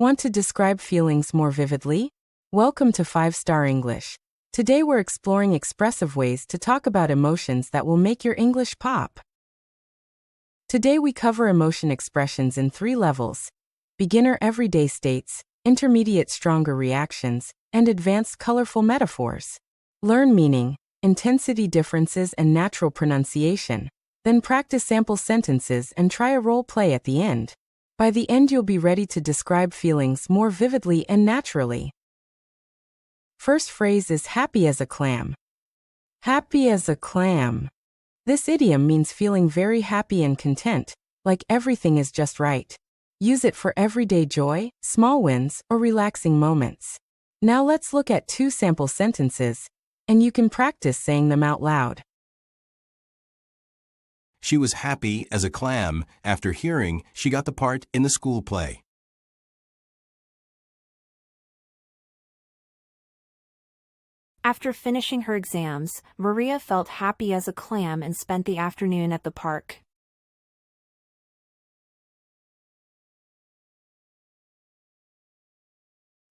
Want to describe feelings more vividly? Welcome to 5-Star English. Today we're exploring expressive ways to talk about emotions that will make your English pop. Today we cover emotion expressions in 3 levels: beginner everyday states, intermediate stronger reactions, and advanced colorful metaphors. Learn meaning, intensity differences, and natural pronunciation. Then practice sample sentences and try a role play at the end. By the end, you'll be ready to describe feelings more vividly and naturally. First phrase is happy as a clam. Happy as a clam. This idiom means feeling very happy and content, like everything is just right. Use it for everyday joy, small wins, or relaxing moments. Now let's look at 2 sample sentences, and you can practice saying them out loud. She was happy as a clam after hearing she got the part in the school play. After finishing her exams, Maria felt happy as a clam and spent the afternoon at the park.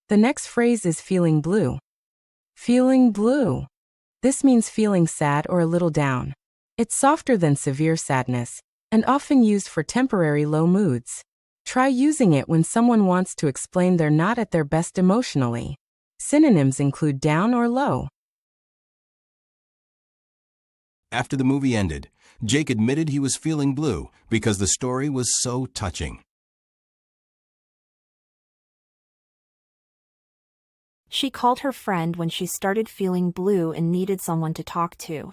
The next phrase is feeling blue. Feeling blue. This means feeling sad or a little down. It's softer than severe sadness, and often used for temporary low moods. Try using it when someone wants to explain they're not at their best emotionally. Synonyms include down or low. After the movie ended, Jake admitted he was feeling blue because the story was so touching. She called her friend when she started feeling blue and needed someone to talk to.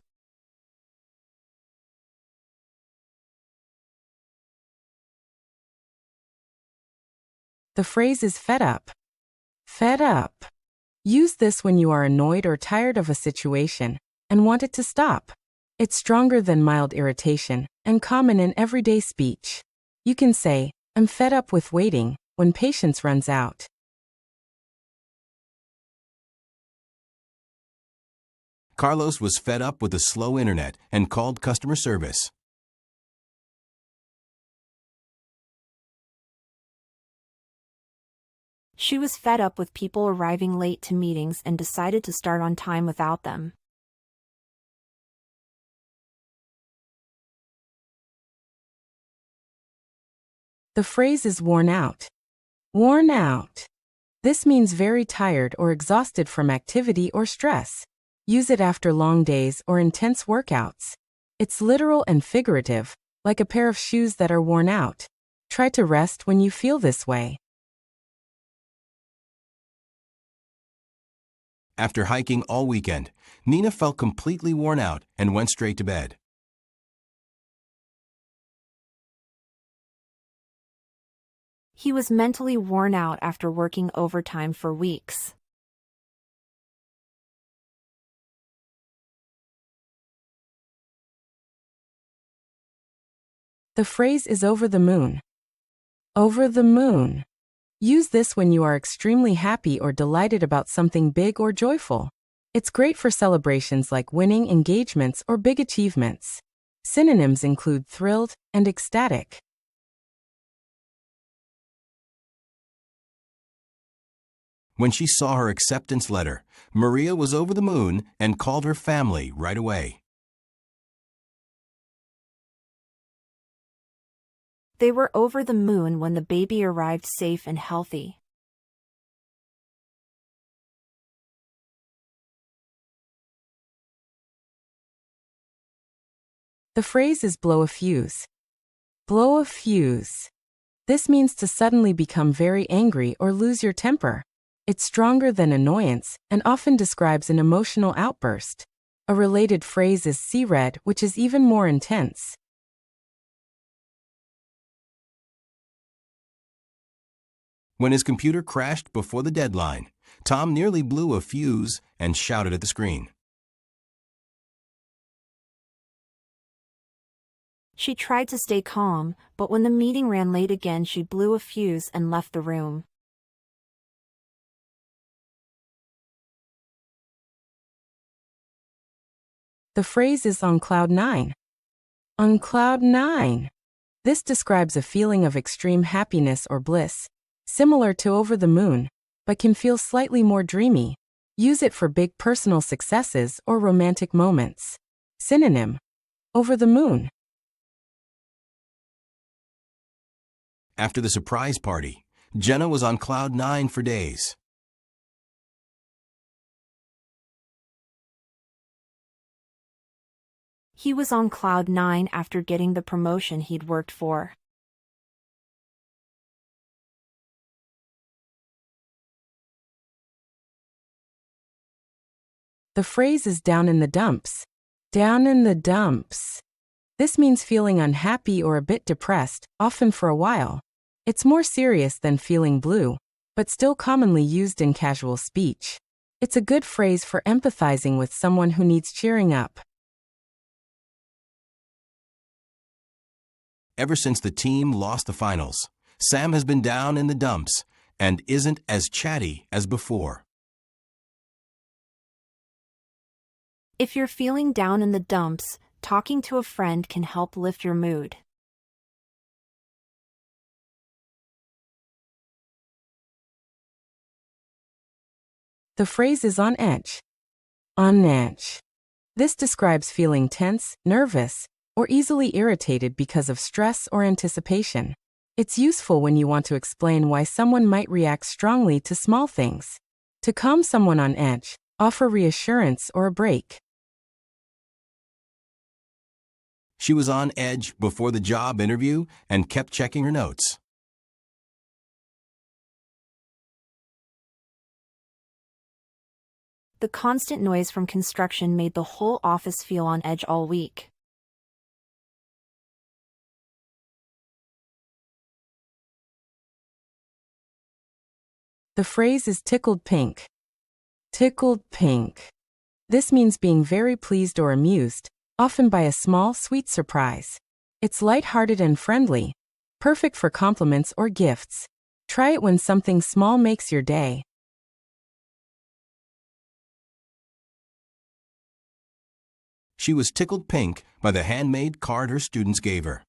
The phrase is fed up. Fed up. Use this when you are annoyed or tired of a situation and want it to stop. It's stronger than mild irritation and common in everyday speech. You can say, "I'm fed up with waiting," when patience runs out. Carlos was fed up with the slow internet and called customer service. She was fed up with people arriving late to meetings and decided to start on time without them. The phrase is worn out. Worn out. This means very tired or exhausted from activity or stress. Use it after long days or intense workouts. It's literal and figurative, like a pair of shoes that are worn out. Try to rest when you feel this way. After hiking all weekend, Nina felt completely worn out and went straight to bed. He was mentally worn out after working overtime for weeks. The phrase is over the moon. Over the moon. Use this when you are extremely happy or delighted about something big or joyful. It's great for celebrations like winning, engagements, or big achievements. Synonyms include thrilled and ecstatic. When she saw her acceptance letter, Maria was over the moon and called her family right away. They were over the moon when the baby arrived safe and healthy. The phrase is blow a fuse. Blow a fuse. This means to suddenly become very angry or lose your temper. It's stronger than annoyance and often describes an emotional outburst. A related phrase is see red, which is even more intense. When his computer crashed before the deadline, Tom nearly blew a fuse and shouted at the screen. She tried to stay calm, but when the meeting ran late again, she blew a fuse and left the room. The phrase is on cloud 9. On cloud 9. This describes a feeling of extreme happiness or bliss, similar to over the moon, but can feel slightly more dreamy. Use it for big personal successes or romantic moments. Synonym: over the moon. After the surprise party, Jenna was on cloud 9 for days. He was on cloud 9 after getting the promotion he'd worked for. The phrase is down in the dumps. Down in the dumps. This means feeling unhappy or a bit depressed, often for a while. It's more serious than feeling blue, but still commonly used in casual speech. It's a good phrase for empathizing with someone who needs cheering up. Ever since the team lost the finals, Sam has been down in the dumps and isn't as chatty as before. If you're feeling down in the dumps, talking to a friend can help lift your mood. The phrase is on edge. On edge. This describes feeling tense, nervous, or easily irritated because of stress or anticipation. It's useful when you want to explain why someone might react strongly to small things. To calm someone on edge, offer reassurance or a break. She was on edge before the job interview and kept checking her notes. The constant noise from construction made the whole office feel on edge all week. The phrase is tickled pink. Tickled pink. This means being very pleased or amused, often by a small, sweet surprise. It's light-hearted and friendly, perfect for compliments or gifts. Try it when something small makes your day. She was tickled pink by the handmade card her students gave her.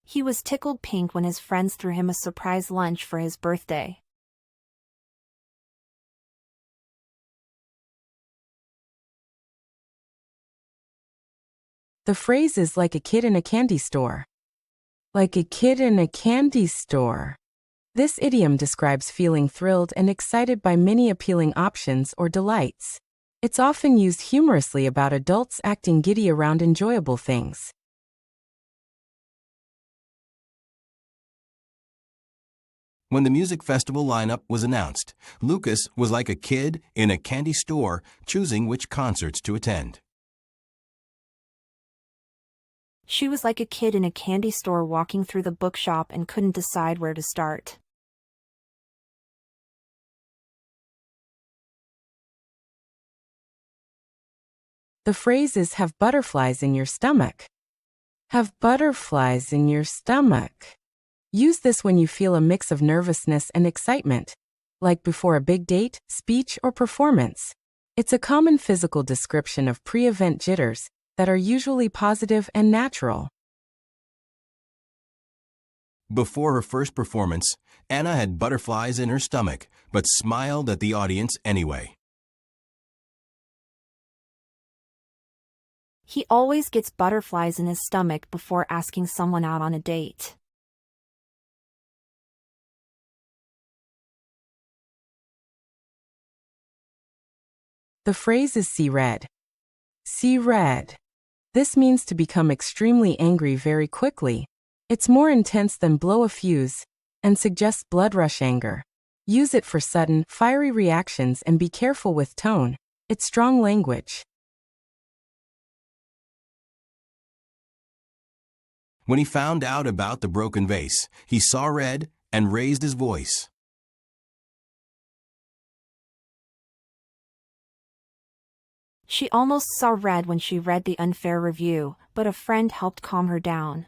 He was tickled pink when his friends threw him a surprise lunch for his birthday. The phrase is like a kid in a candy store. Like a kid in a candy store. This idiom describes feeling thrilled and excited by many appealing options or delights. It's often used humorously about adults acting giddy around enjoyable things. When the music festival lineup was announced, Lucas was like a kid in a candy store choosing which concerts to attend. She was like a kid in a candy store walking through the bookshop and couldn't decide where to start. The phrase is have butterflies in your stomach. Have butterflies in your stomach. Use this when you feel a mix of nervousness and excitement, like before a big date, speech, or performance. It's a common physical description of pre-event jitters that are usually positive and natural. Before her first performance, Anna had butterflies in her stomach, but smiled at the audience anyway. He always gets butterflies in his stomach before asking someone out on a date. The phrase is see red. See red. This means to become extremely angry very quickly. It's more intense than blow a fuse and suggests blood rush anger. Use it for sudden, fiery reactions and be careful with tone. It's strong language. When he found out about the broken vase, he saw red and raised his voice. She almost saw red when she read the unfair review, but a friend helped calm her down.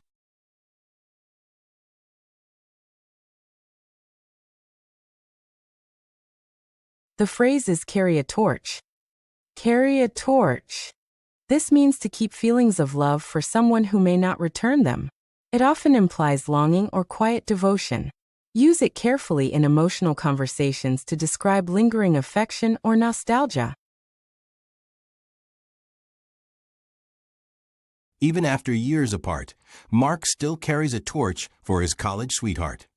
The phrase is carry a torch. Carry a torch. This means to keep feelings of love for someone who may not return them. It often implies longing or quiet devotion. Use it carefully in emotional conversations to describe lingering affection or nostalgia. Even after years apart, Mark still carries a torch for his college sweetheart.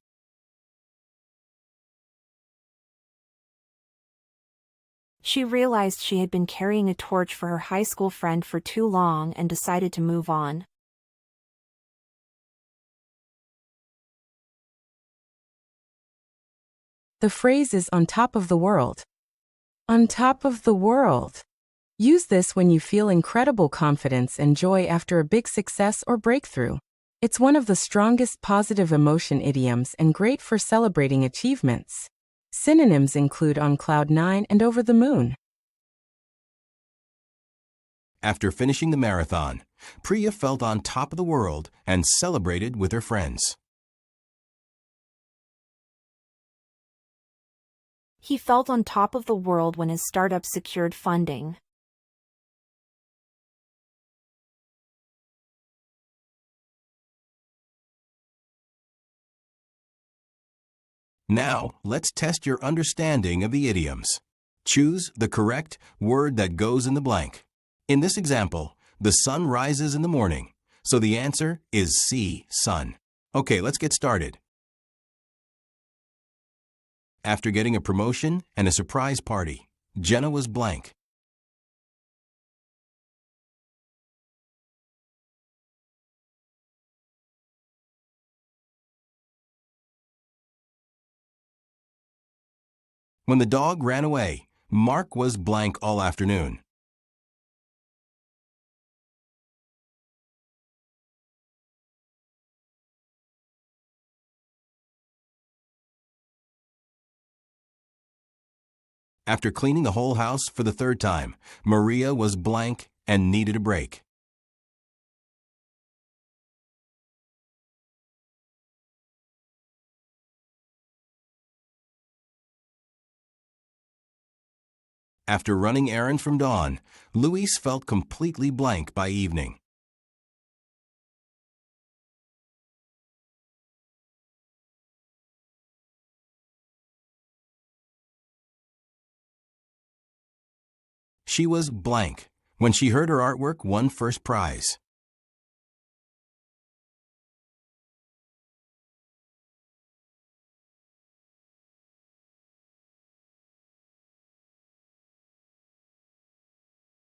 She realized she had been carrying a torch for her high school friend for too long and decided to move on. The phrase is on top of the world. On top of the world. Use this when you feel incredible confidence and joy after a big success or breakthrough. It's one of the strongest positive emotion idioms and great for celebrating achievements. Synonyms include on cloud nine and over the moon. After finishing the marathon, Priya felt on top of the world and celebrated with her friends. He felt on top of the world when his startup secured funding. Now, let's test your understanding of the idioms. Choose the correct word that goes in the blank. In this example, the sun rises in the morning, so the answer is C, sun. Okay, let's get started. After getting a promotion and a surprise party, Jenna was blank. When the dog ran away, Mark was blank all afternoon. After cleaning the whole house for the third time, Maria was blank and needed a break. After running errands from dawn, Luis felt completely blank by evening. She was blank when she heard her artwork won first prize.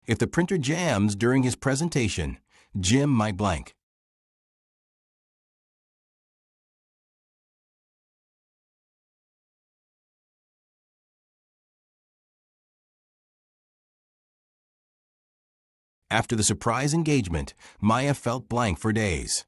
If the printer jams during his presentation, Jim might blank. After the surprise engagement, Maya felt blank for days.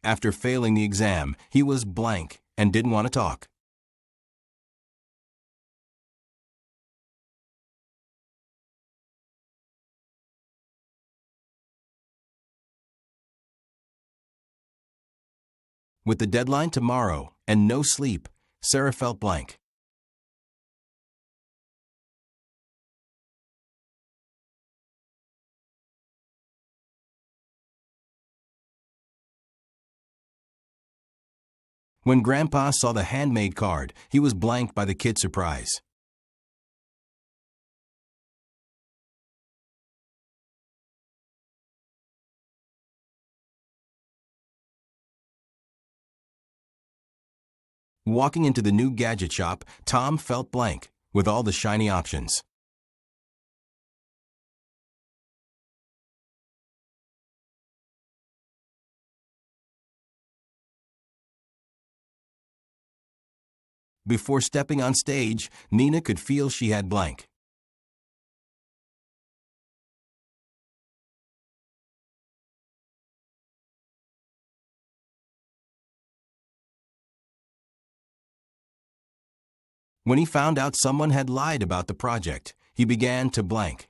After failing the exam, he was blank and didn't want to talk. With the deadline tomorrow and no sleep, Sarah felt blank. When Grandpa saw the handmade card, he was blanked by the kid's surprise. Walking into the new gadget shop, Tom felt blank with all the shiny options. Before stepping on stage, Nina could feel she had blank. When he found out someone had lied about the project, he began to blank.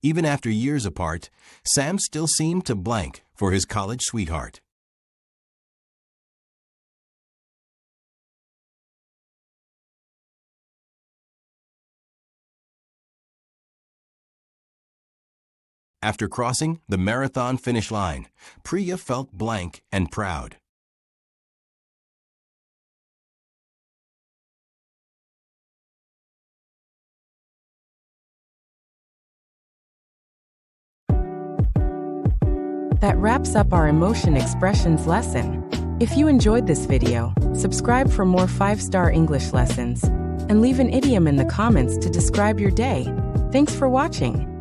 Even after years apart, Sam still seemed to blank for his college sweetheart. After crossing the marathon finish line, Priya felt blank and proud. That wraps up our emotion expressions lesson. If you enjoyed this video, subscribe for more 5-star English lessons, and leave an idiom in the comments to describe your day. Thanks for watching.